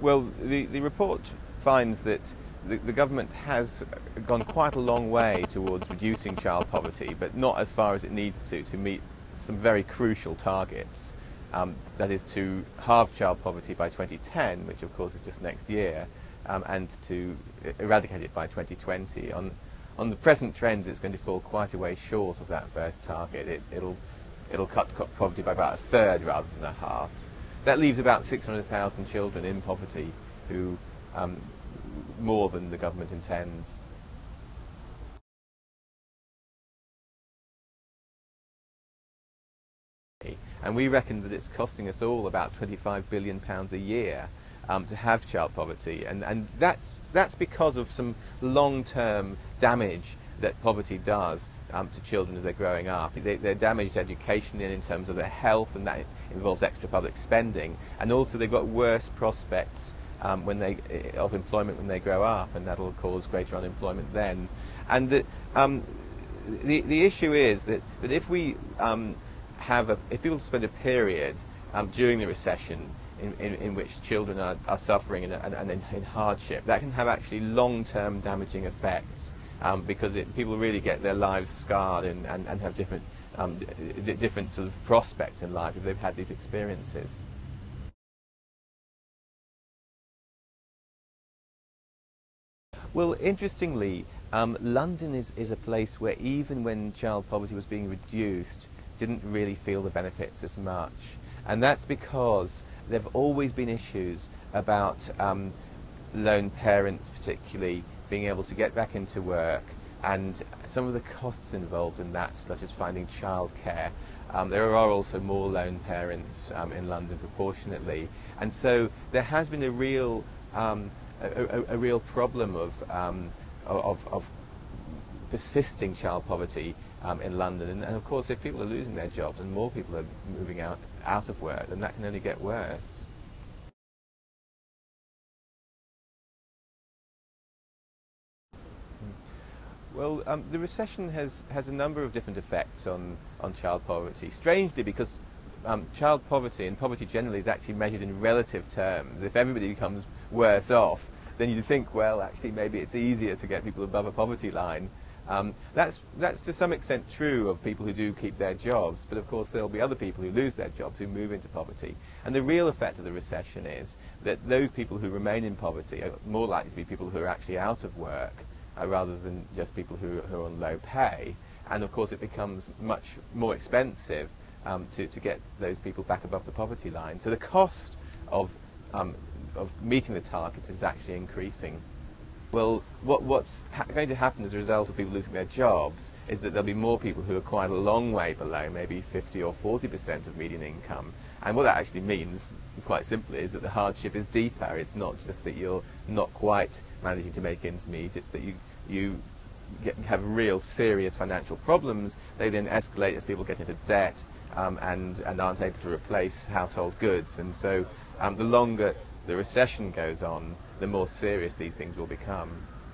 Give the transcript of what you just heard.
Well, the report finds that the government has gone quite a long way towards reducing child poverty, but not as far as it needs to meet some very crucial targets. That is to halve child poverty by 2010, which of course is just next year, and to eradicate it by 2020. On the present trends, it's going to fall quite a way short of that first target. It'll cut poverty by about a third rather than a half. That leaves about 600,000 children in poverty, who more than the government intends. And we reckon that it's costing us all about £25 billion a year to have child poverty, and that's because of some long-term damage that poverty does to children as they're growing up. They're damaged educationally in terms of their health, and that involves extra public spending, and also they've got worse prospects of employment when they grow up, and that'll cause greater unemployment then. And the issue is that if we if people spend a period during the recession in which children are suffering and in hardship, that can have actually long-term damaging effects, because people really get their lives scarred and have different sort of prospects in life if they've had these experiences. Well, interestingly, London is a place where even when child poverty was being reduced, didn't really feel the benefits as much. And that's because there have always been issues about lone parents particularly being able to get back into work, and some of the costs involved in that, such as finding childcare. There are also more lone parents in London proportionately, and so there has been a real problem of persisting child poverty in London, and of course if people are losing their jobs and more people are moving out of work, then that can only get worse. Well, the recession has a number of different effects on child poverty, strangely, because child poverty and poverty generally is actually measured in relative terms. If everybody becomes worse off, then you'd think, well, actually maybe it's easier to get people above a poverty line. That's to some extent true of people who do keep their jobs, but of course there'll be other people who lose their jobs, who move into poverty. And the real effect of the recession is that those people who remain in poverty are more likely to be people who are actually out of work, rather than just people who are on low pay. And of course it becomes much more expensive to get those people back above the poverty line. So the cost of meeting the targets is actually increasing. Well, what's going to happen as a result of people losing their jobs is that there'll be more people who are quite a long way below, maybe 50 or 40% of median income. And what that actually means, quite simply, is that the hardship is deeper. It's not just that you're not quite managing to make ends meet, it's that you have real serious financial problems. They then escalate as people get into debt and aren't able to replace household goods. And so the longer the recession goes on, the more serious these things will become.